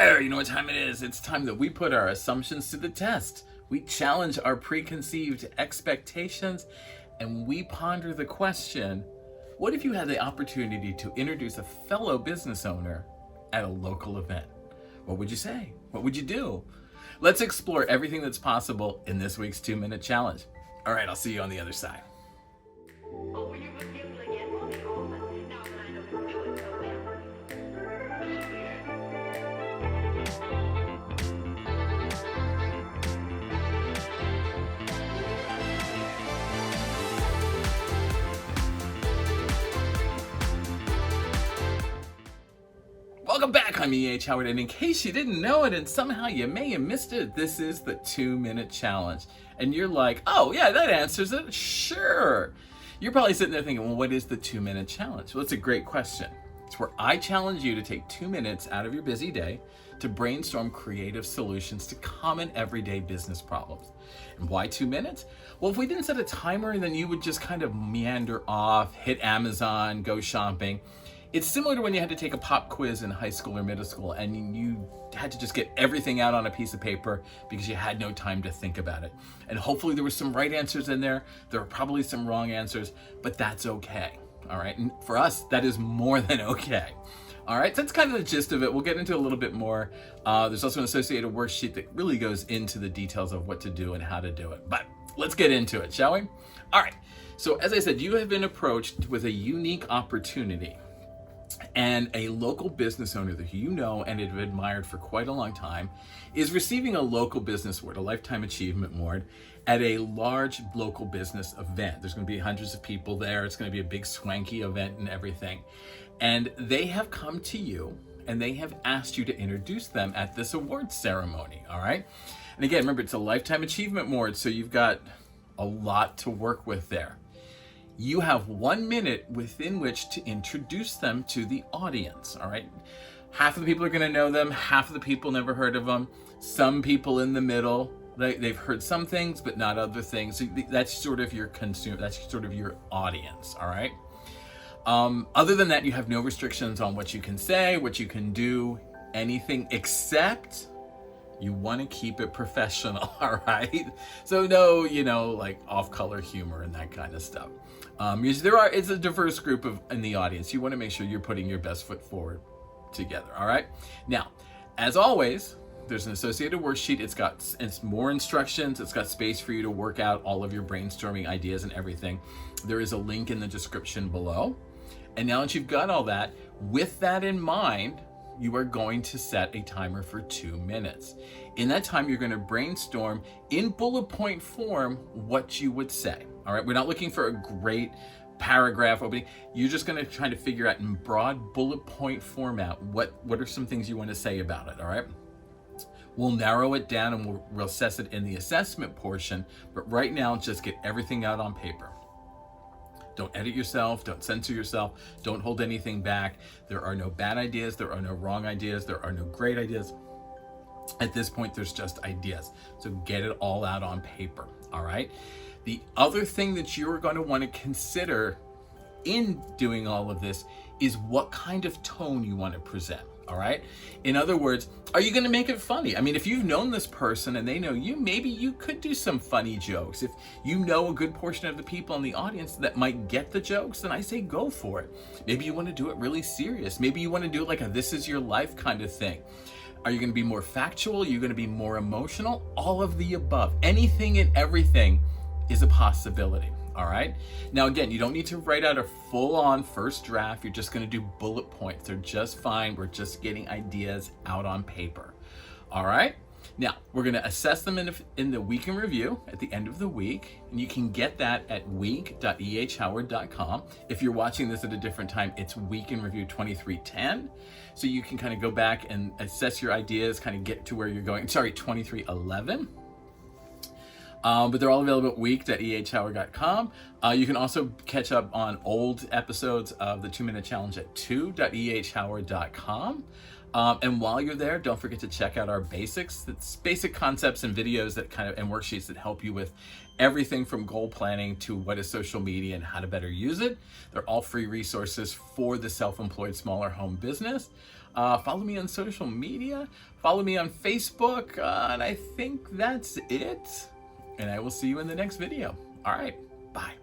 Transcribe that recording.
there! You know what time it is? It's time that we put our assumptions to the test. We challenge our preconceived expectations and we ponder the question, what if you had the opportunity to introduce a fellow business owner at a local event? What would you say? What would you do? Let's explore everything that's possible in this week's 2-minute challenge. All right, I'll see you on the other side. Welcome back, I'm E.H. Howard, and in case you didn't know it and somehow you may have missed it, this is the 2-minute challenge. And you're like, oh yeah, that answers it, sure. You're probably sitting there thinking, well, what is the 2-minute challenge? Well, it's a great question. It's where I challenge you to take 2 minutes out of your busy day to brainstorm creative solutions to common everyday business problems. And why 2 minutes? Well, if we didn't set a timer, then you would just kind of meander off, hit Amazon, go shopping. It's similar to when you had to take a pop quiz in high school or middle school and you had to just get everything out on a piece of paper because you had no time to think about it. And hopefully there were some right answers in there. There were probably some wrong answers, but that's okay. All right. And for us, that is more than okay. All right. So that's kind of the gist of it. We'll get into a little bit more. There's also an associated worksheet that really goes into the details of what to do and how to do it. But let's get into it, shall we? All right. So as I said, you have been approached with a unique opportunity. And a local business owner that you know and have admired for quite a long time is receiving a local business award, a Lifetime Achievement Award, at a large local business event. There's going to be hundreds of people there. It's going to be a big swanky event and everything. And they have come to you and they have asked you to introduce them at this award ceremony, all right? And again, remember, it's a Lifetime Achievement Award, so you've got a lot to work with there. You have 1 minute within which to introduce them to the audience, all right? Half of the people are gonna know them, half of the people never heard of them, some people in the middle, they've heard some things, but not other things. So that's sort of your that's sort of your audience, all right? Other than that, you have no restrictions on what you can say, what you can do, anything except you want to keep it professional, all right? So no, like off-color humor and that kind of stuff. It's a diverse group in the audience. You want to make sure you're putting your best foot forward together, all right? Now, as always, there's an associated worksheet. It's more instructions. It's got space for you to work out all of your brainstorming ideas and everything. There is a link in the description below. And now that you've got all that, with that in mind, you are going to set a timer for 2 minutes. In that time, you're going to brainstorm in bullet point form what you would say. All right, we're not looking for a great paragraph opening. You're just going to try to figure out in broad bullet point format what are some things you want to say about it. All right, we'll narrow it down and we'll assess it in the assessment portion. But right now, just get everything out on paper. Don't edit yourself, don't censor yourself, don't hold anything back. There are no bad ideas, there are no wrong ideas, there are no great ideas. At this point, there's just ideas. So get it all out on paper, all right? The other thing that you're going to want to consider in doing all of this is what kind of tone you want to present, all right? In other words, are you going to make it funny? I mean, if you've known this person and they know you, maybe you could do some funny jokes. If you know a good portion of the people in the audience that might get the jokes, then I say go for it. Maybe you want to do it really serious. Maybe you want to do it like a this is your life kind of thing. Are you going to be more factual? Are you going to be more emotional? All of the above. Anything and everything is a possibility. All right. Now, again, you don't need to write out a full-on first draft. You're just going to do bullet points. They're just fine. We're just getting ideas out on paper. All right. Now, we're going to assess them in the week in review at the end of the week. And you can get that at week.ehhoward.com. If you're watching this at a different time, it's week in review 2310. So you can kind of go back and assess your ideas, kind of get to where you're going. Sorry, 2311. But they're all available at week.ehhoward.com. You can also catch up on old episodes of the 2-minute challenge at 2.ehhoward.com. And while you're there, don't forget to check out our basics. It's basic concepts and videos and worksheets that help you with everything from goal planning to what is social media and how to better use it. They're all free resources for the self-employed smaller home business. Follow me on social media. Follow me on Facebook. And I think that's it. And I will see you in the next video. All right. Bye.